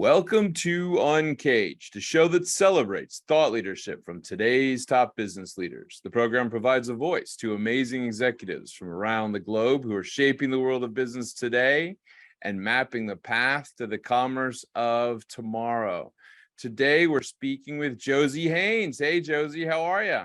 Welcome to Uncaged, a show that celebrates thought leadership from today's top business leaders. The program provides a voice to amazing executives from around the globe who are shaping the world of business today and mapping the path to the commerce of tomorrow. Today, we're speaking with Jossie Haines. Hey, Jossie, how are you?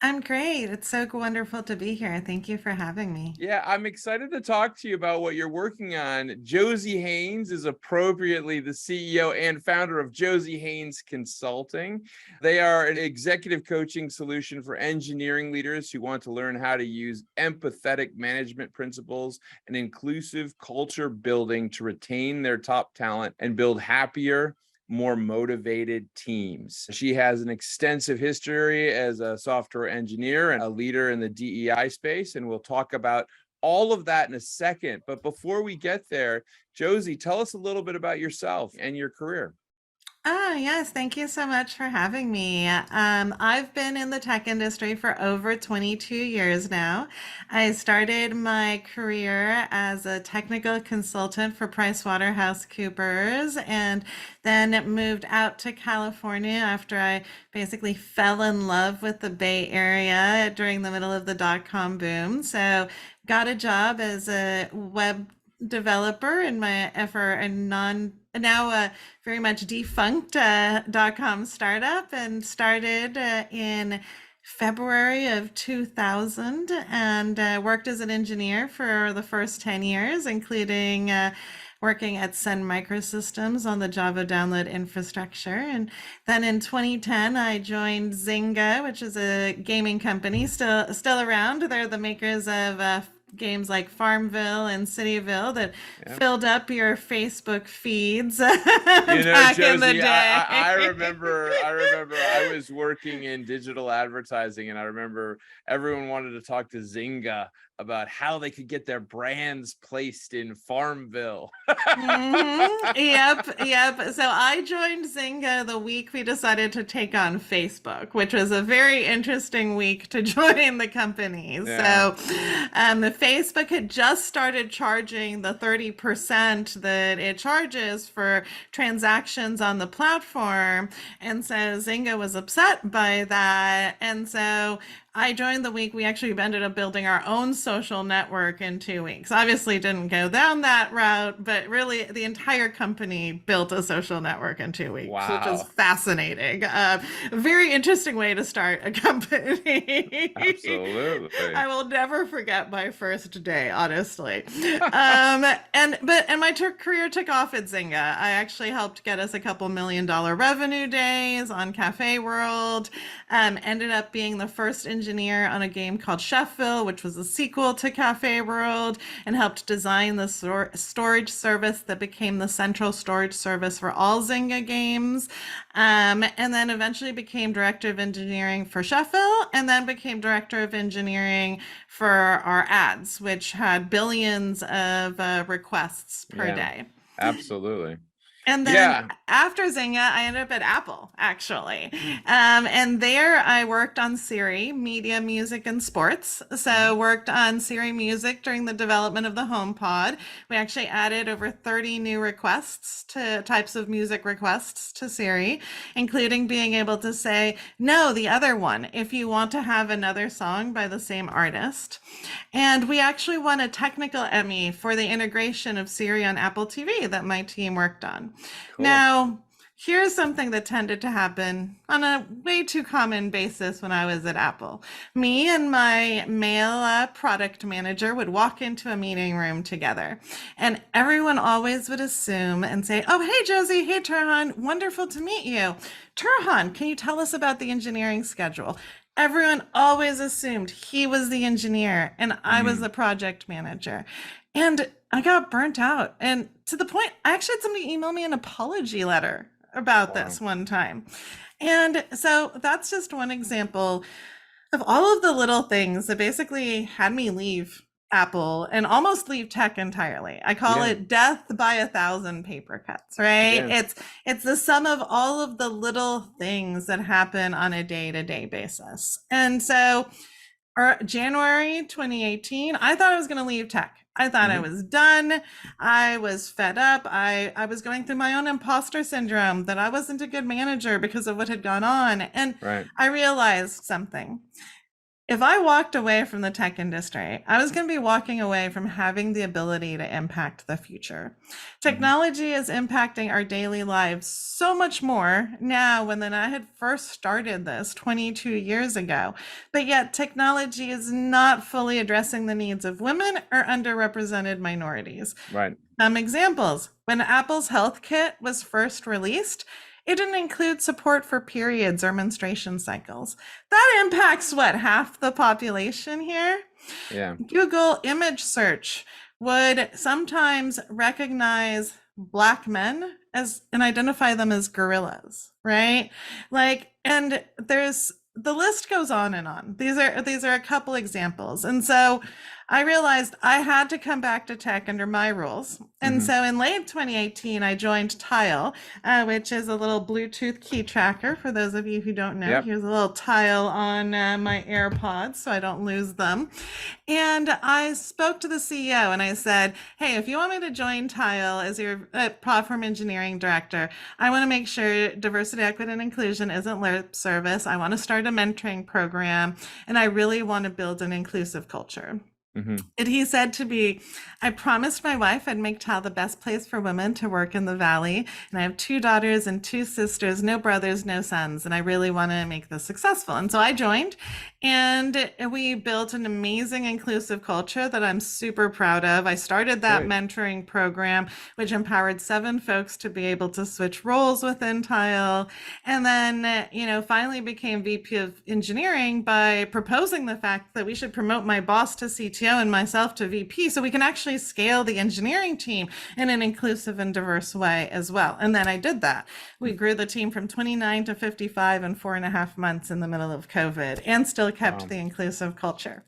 I'm great. It's so wonderful to be here. Thank you for having me. Yeah, I'm excited to talk to you about what you're working on. Jossie Haines is appropriately the CEO and founder of Jossie Haines Consulting. They are an executive coaching solution for engineering leaders who want to learn how to use empathetic management principles and inclusive culture building to retain their top talent and build happier, more motivated teams. She has an extensive history as a software engineer and a leader in the DEI space, and we'll talk about all of that in a second. But before we get there, Jossie, tell us a little bit about yourself and your career. Yes, thank you so much for having me. I've been in the tech industry for over 22 years now. I started my career as a technical consultant for PricewaterhouseCoopers and then moved out to California after I basically fell in love with the Bay Area during the middle of the dot-com boom. So got a job as a web developer in my for a non now a very much defunct dot-com startup and started in February of 2000 and worked as an engineer for the first 10 years, including working at Sun Microsystems on the Java download infrastructure. And then in 2010, I joined Zynga, which is a gaming company still around. They're the makers of games like Farmville and Cityville that Yeah. filled up your Facebook feeds back in the Jossie, day. I remember I was working in digital advertising, and I remember everyone wanted to talk to Zynga about how they could get their brands placed in Farmville. Yep. So I joined Zynga the week we decided to take on Facebook, which was a very interesting week to join the company. Yeah. Facebook had just started charging the 30% that it charges for transactions on the platform. And so Zynga was upset by that. And so I joined the week. We actually ended up building our own social network in 2 weeks. Obviously, didn't go down that route, but really the entire company built a social network in 2 weeks, which is Wow. fascinating. A very interesting way to start a company. Absolutely. I will never forget my first day, honestly. And my career took off at Zynga. I actually helped get us a couple $1 million revenue days on Cafe World. Ended up being the first engineer on a game called Chefville, which was a sequel to Cafe World, and helped design the storage service that became the central storage service for all Zynga games. And then eventually became director of engineering for Sheffield, and then became director of engineering for our ads, which had billions of requests per Yeah, day. absolutely. And then Yeah. after Zynga, I ended up at Apple, actually. And there I worked on Siri, media, music, and sports. So worked on Siri Music during the development of the HomePod. We actually added over 30 new requests to types of music requests to Siri, including being able to say, no, the other one, if you want to have another song by the same artist. And we actually won a technical Emmy for the integration of Siri on Apple TV that my team worked on. Cool. Now, here's something that tended to happen on a way too common basis when I was at Apple. Me and my male product manager would walk into a meeting room together, and everyone always would assume and say, oh, hey, Jossie, hey, Turhan, wonderful to meet you. Turhan, can you tell us about the engineering schedule? Everyone always assumed he was the engineer and I was Mhm. the project manager. And I got burnt out. And to the point, I actually had somebody email me an apology letter about Wow. this one time. And so that's just one example of all of the little things that basically had me leave Apple and almost leave tech entirely. I call Yeah. it death by 1,000 paper cuts, right? Yeah. It's the sum of all of the little things that happen on a day-to-day basis. And so or January 2018, I thought I was going to leave tech. I thought I Mhm. was done. I was fed up. I was going through my own imposter syndrome that I wasn't a good manager because of what had gone on. And Right. I realized something. If I walked away from the tech industry, I was going to be walking away from having the ability to impact the future. Mhm. Technology is impacting our daily lives so much more now than I had first started this 22 years ago. But yet, technology is not fully addressing the needs of women or underrepresented minorities. Right. Some examples. When Apple's Health Kit was first released, it didn't include support for periods or menstruation cycles. That impacts what, half the population here? Yeah. Google image search would sometimes recognize Black men as and identify them as gorillas, right? Like, and there's the list goes on and on. These are a couple examples. And so I realized I had to come back to tech under my rules. And Mhm. so in late 2018, I joined Tile, which is a little Bluetooth key tracker. For those of you who don't know, Yep. here's a little tile on my AirPods so I don't lose them. And I spoke to the CEO and I said, hey, if you want me to join Tile as your platform engineering director, I want to make sure diversity, equity, and inclusion isn't lip service. I want to start a mentoring program and I really want to build an inclusive culture. Mhm. And he said to me, I promised my wife I'd make Tile the best place for women to work in the Valley. And I have 2 daughters and 2 sisters, no brothers, no sons. And I really want to make this successful. And so I joined and we built an amazing inclusive culture that I'm super proud of. I started that Great. mentoring program, which empowered 7 folks to be able to switch roles within Tile. And then, finally became VP of engineering by proposing the fact that we should promote my boss to CTO and myself to VP so we can actually scale the engineering team in an inclusive and diverse way as well. And then I did that. We grew the team from 29 to 55 in 4.5 months in the middle of COVID and still kept Wow. the inclusive culture.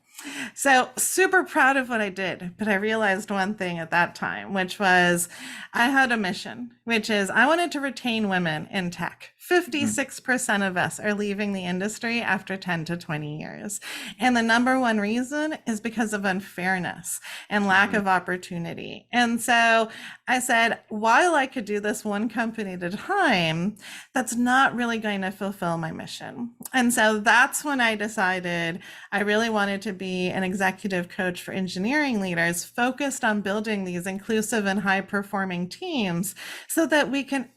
So super proud of what I did, but I realized one thing at that time, which was I had a mission, which is I wanted to retain women in tech. Mhm. 56% of us are leaving the industry after 10 to 20 years. And the number one reason is because of unfairness and lack Mhm. of opportunity. And so I said, while I could do this one company at a time, that's not really going to fulfill my mission. And so that's when I decided I really wanted to be an executive coach for engineering leaders focused on building these inclusive and high performing teams so that we can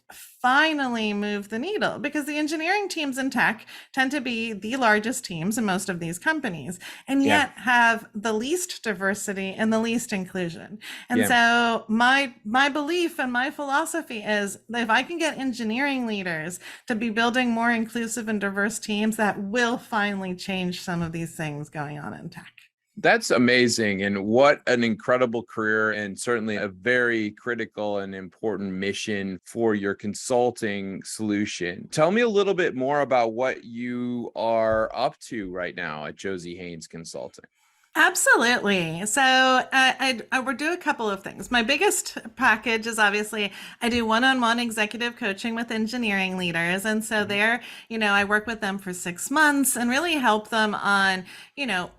finally move the needle, because the engineering teams in tech tend to be the largest teams in most of these companies and Yeah. yet have the least diversity and the least inclusion. And Yeah. so my belief and my philosophy is that if I can get engineering leaders to be building more inclusive and diverse teams, that will finally change some of these things going on in tech. That's amazing. And what an incredible career, and certainly a very critical and important mission for your consulting solution. Tell me a little bit more about what you are up to right now at Jossie Haines Consulting. Absolutely. So I would do a couple of things. My biggest package is obviously I do one-on-one executive coaching with engineering leaders. And so Mhm. there, I work with them for 6 months and really help them on,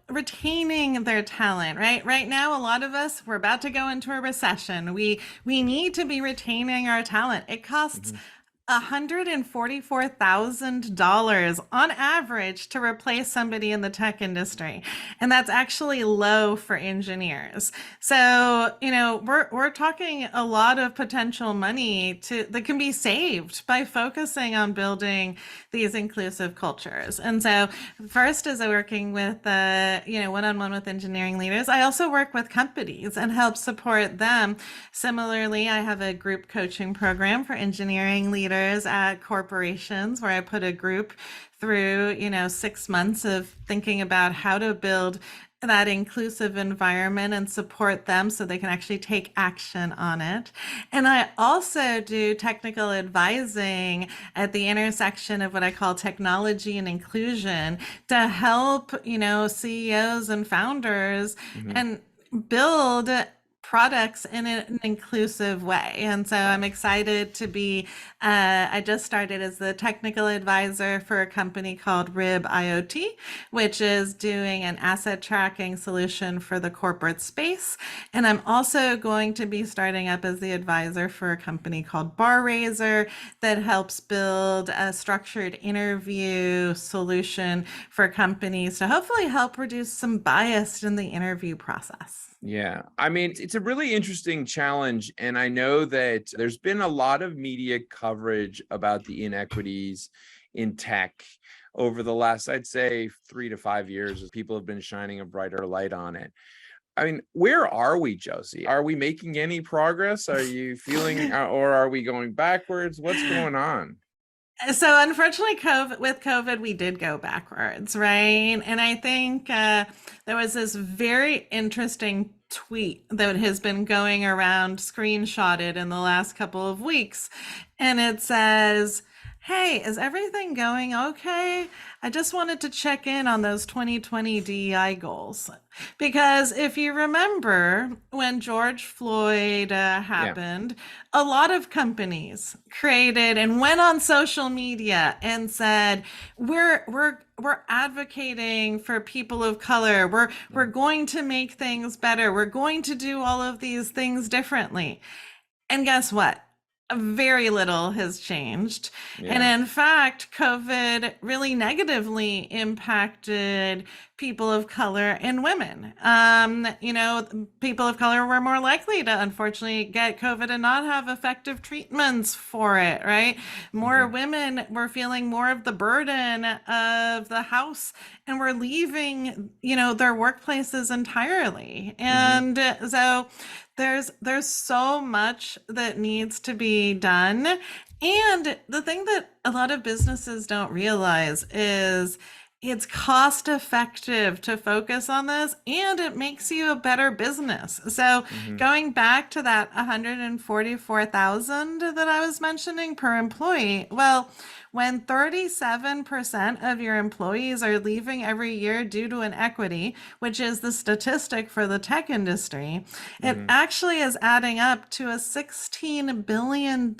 retaining their talent, right? Right now, a lot of us, we're about to go into a recession. We need to be retaining our talent. It costs Mhm. $144,000 on average to replace somebody in the tech industry. And that's actually low for engineers. So, we're talking a lot of potential money that can be saved by focusing on building these inclusive cultures. And so first is working with one-on-one with engineering leaders. I also work with companies and help support them. Similarly, I have a group coaching program for engineering leaders at corporations where I put a group through, 6 months of thinking about how to build that inclusive environment and support them so they can actually take action on it. And I also do technical advising at the intersection of what I call technology and inclusion to help, CEOs and founders Mhm. and build products in an inclusive way. And so I'm excited to be, I just started as the technical advisor for a company called RIB IoT, which is doing an asset tracking solution for the corporate space. And I'm also going to be starting up as the advisor for a company called BarRaiser that helps build a structured interview solution for companies to hopefully help reduce some bias in the interview process. Yeah, I mean, it's a really interesting challenge. And I know that there's been a lot of media coverage about the inequities in tech over the last, I'd say, 3 to 5 years, as people have been shining a brighter light on it. I mean, where are we, Jossie? Are we making any progress? Are you feeling, or are we going backwards? What's going on? So unfortunately, with COVID, we did go backwards, right? And I think there was this very interesting tweet that has been going around, screenshotted in the last couple of weeks. And it says, "Hey, is everything going okay? I just wanted to check in on those 2020 DEI goals." Because if you remember when George Floyd happened, a lot of companies created and went on social media and said, we're advocating for people of color. We're going to make things better. We're going to do all of these things differently. And guess what? Very little has changed. Yeah. And in fact, COVID really negatively impacted people of color and women. People of color were more likely to unfortunately get COVID and not have effective treatments for it, right? More women were feeling more of the burden of the house and were leaving, their workplaces entirely. And so there's so much that needs to be done. And the thing that a lot of businesses don't realize is it's cost effective to focus on this, and it makes you a better business. So going back to that 144,000 that I was mentioning per employee, well, when 37% of your employees are leaving every year due to inequity, which is the statistic for the tech industry, it actually is adding up to a $16 billion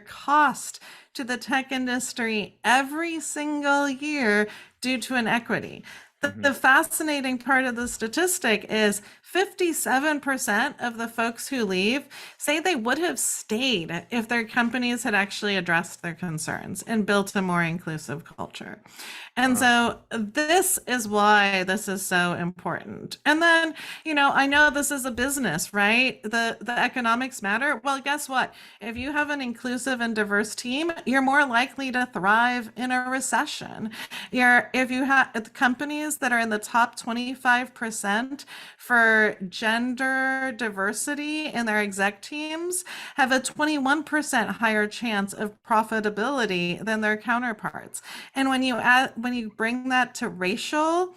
cost to the tech industry every single year due to inequity. The fascinating part of the statistic is 57% of the folks who leave say they would have stayed if their companies had actually addressed their concerns and built a more inclusive culture. And so this is why this is so important. And then, I know this is a business, right? The economics matter. Well, guess what? If you have an inclusive and diverse team, you're more likely to thrive in a recession. If you have companies that are in the top 25% for gender diversity in their exec teams, have a 21% higher chance of profitability than their counterparts. And when you bring that to racial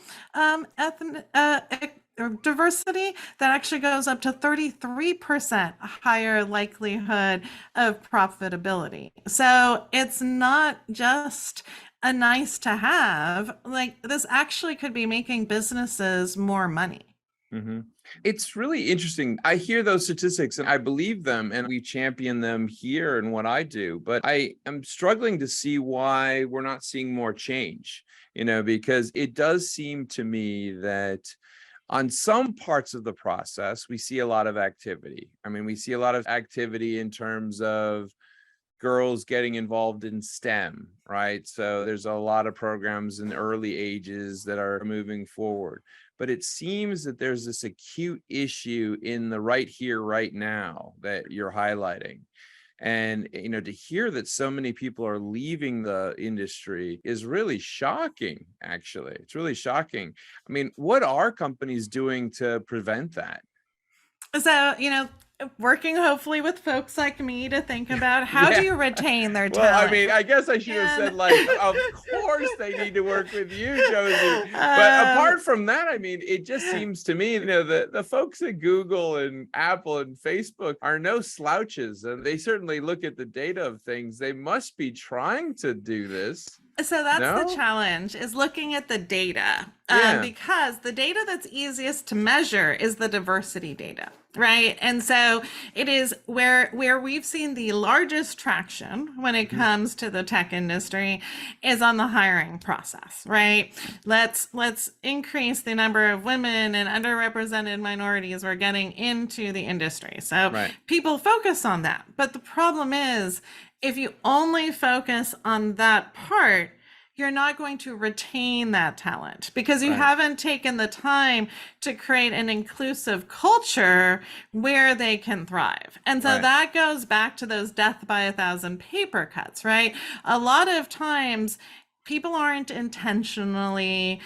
diversity, that actually goes up to 33% higher likelihood of profitability. So it's not just a nice to have, like this actually could be making businesses more money. It's really interesting. I hear those statistics and I believe them, and we champion them here in what I do. But I am struggling to see why we're not seeing more change, because it does seem to me that on some parts of the process, we see a lot of activity. I mean, we see a lot of activity in terms of girls getting involved in STEM, right? So there's a lot of programs in early ages that are moving forward. But it seems that there's this acute issue in the right here, right now that you're highlighting. And, to hear that so many people are leaving the industry is really shocking, actually. It's really shocking. I mean, what are companies doing to prevent that? So, working hopefully with folks like me to think about how do you retain their talent. Well, I mean, I guess I should have said, of course they need to work with you, Jossie. But apart from that, I mean, it just seems to me, the folks at Google and Apple and Facebook are no slouches, and they certainly look at the data of things. They must be trying to do this. So that's the No? challenge, is looking at the data, Yeah. because the data that's easiest to measure is the diversity data, right? And so it is where we've seen the largest traction when it Mhm. comes to the tech industry is on the hiring process, right? Let's increase the number of women and underrepresented minorities we're getting into the industry. So Right. people focus on that, but the problem is, if you only focus on that part, you're not going to retain that talent because you Right. haven't taken the time to create an inclusive culture where they can thrive. And so Right. that goes back to those death by a thousand paper cuts, right? A lot of times, people aren't intentionally,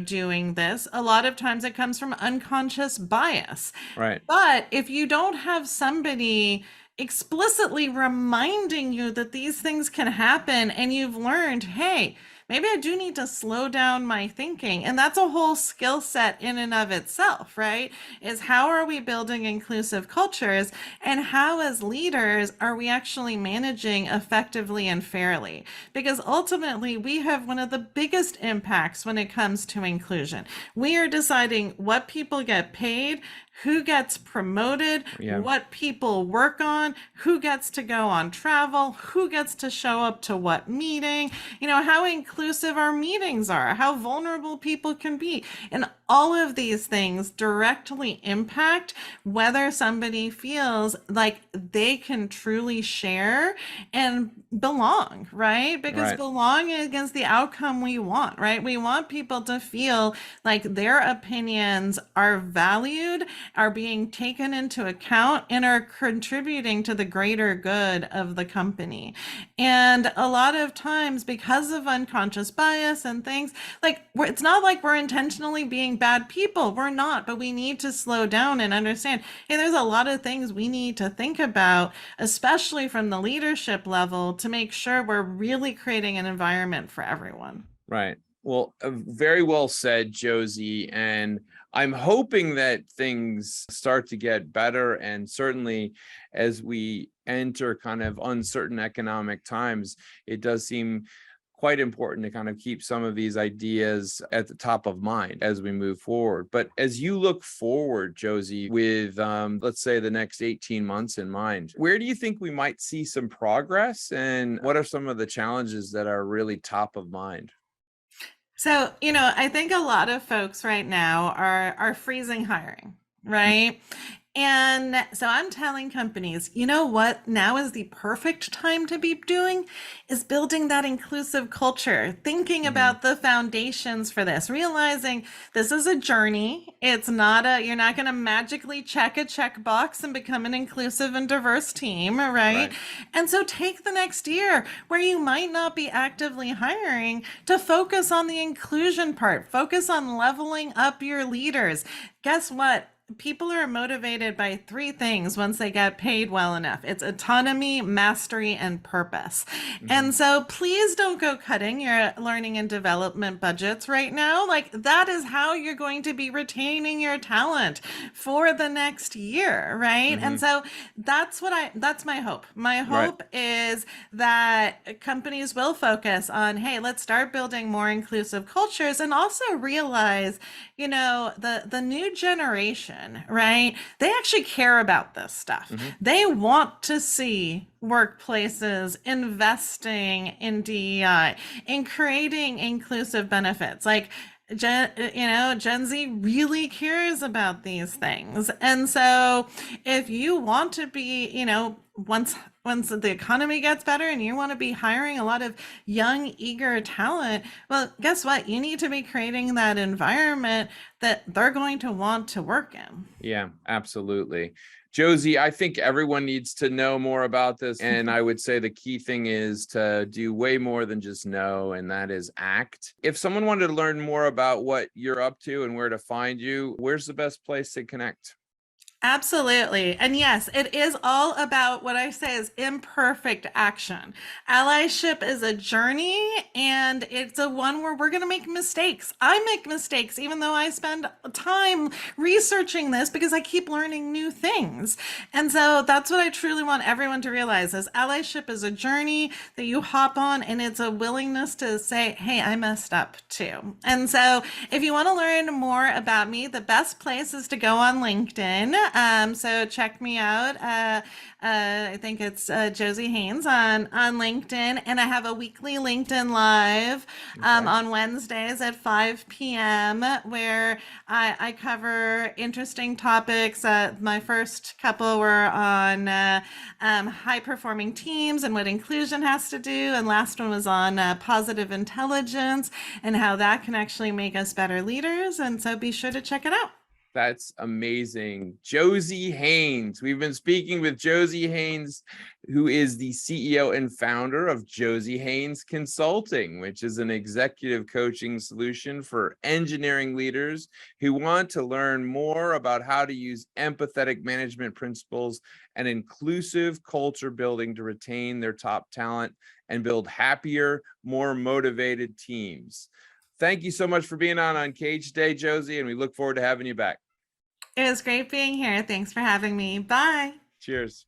doing this. A lot of times it comes from unconscious bias. Right. But if you don't have somebody explicitly reminding you that these things can happen and you've learned, hey, maybe I do need to slow down my thinking. And that's a whole skill set in and of itself, right? Is how are we building inclusive cultures, and how as leaders are we actually managing effectively and fairly? Because ultimately we have one of the biggest impacts when it comes to inclusion. We are deciding what people get paid, who gets promoted, Yeah. what people work on, who gets to go on travel, who gets to show up to what meeting, how inclusive our meetings are, how vulnerable people can be. And all of these things directly impact whether somebody feels like they can truly share and belong, right? Because Right. belonging is the outcome we want, right? We want people to feel like their opinions are valued, are being taken into account, and are contributing to the greater good of the company. And a lot of times, because of unconscious bias and things, like it's not like we're intentionally being bad people. We're not, but we need to slow down and understand, hey, there's a lot of things we need to think about, especially from the leadership level, to make sure we're really creating an environment for everyone. Right. Well, very well said, Josie. And I'm hoping that things start to get better. And certainly as we enter kind of uncertain economic times, it does seem quite important to kind of keep some of these ideas at the top of mind as we move forward. But as you look forward, Josie, with let's say the next 18 months in mind, where do you think we might see some progress? And what are some of the challenges that are really top of mind? So, I think a lot of folks right now are freezing hiring, right? And so I'm telling companies, you know what now is the perfect time to be doing is building that inclusive culture, thinking Mhm. about the foundations for this, realizing this is a journey. You're not going to magically check a checkbox and become an inclusive and diverse team, right? Right. And so take the next year where you might not be actively hiring to focus on the inclusion part, focus on leveling up your leaders. Guess what? People are motivated by three things once they get paid well enough. It's autonomy, mastery, and purpose. Mhm. And so please don't go cutting your learning and development budgets right now. Like that is how you're going to be retaining your talent for the next year, right? And Mhm. so that's my hope. My Right. hope is that companies will focus on, hey, let's start building more inclusive cultures, and also realize, the new generation, right? They actually care about this stuff. Mhm. They want to see workplaces investing in DEI, in creating inclusive benefits. Like Gen Z really cares about these things. And so if you want to be, once the economy gets better and you want to be hiring a lot of young, eager talent, well, guess what? You need to be creating that environment that they're going to want to work in. Yeah, absolutely. Josie, I think everyone needs to know more about this. And I would say the key thing is to do way more than just know, and that is act. If someone wanted to learn more about what you're up to and where to find you, where's the best place to connect? Absolutely. And yes, it is all about what I say is imperfect action. Allyship is a journey and it's a one where we're going to make mistakes. I make mistakes, even though I spend time researching this because I keep learning new things. And so that's what I truly want everyone to realize is allyship is a journey that you hop on and it's a willingness to say, hey, I messed up too. And so if you want to learn more about me, the best place is to go on LinkedIn. So check me out. I think it's Jossie Haines on LinkedIn, and I have a weekly LinkedIn Live Okay. on Wednesdays at 5 p.m. where I cover interesting topics. My first couple were on high performing teams and what inclusion has to do, and last one was on positive intelligence and how that can actually make us better leaders. And so be sure to check it out. That's amazing. Jossie Haines. We've been speaking with Jossie Haines, who is the CEO and founder of Jossie Haines Consulting, which is an executive coaching solution for engineering leaders who want to learn more about how to use empathetic management principles and inclusive culture building to retain their top talent and build happier, more motivated teams. Thank you so much for being on Cage today, Jossie, and we look forward to having you back. It was great being here. Thanks for having me. Bye. Cheers.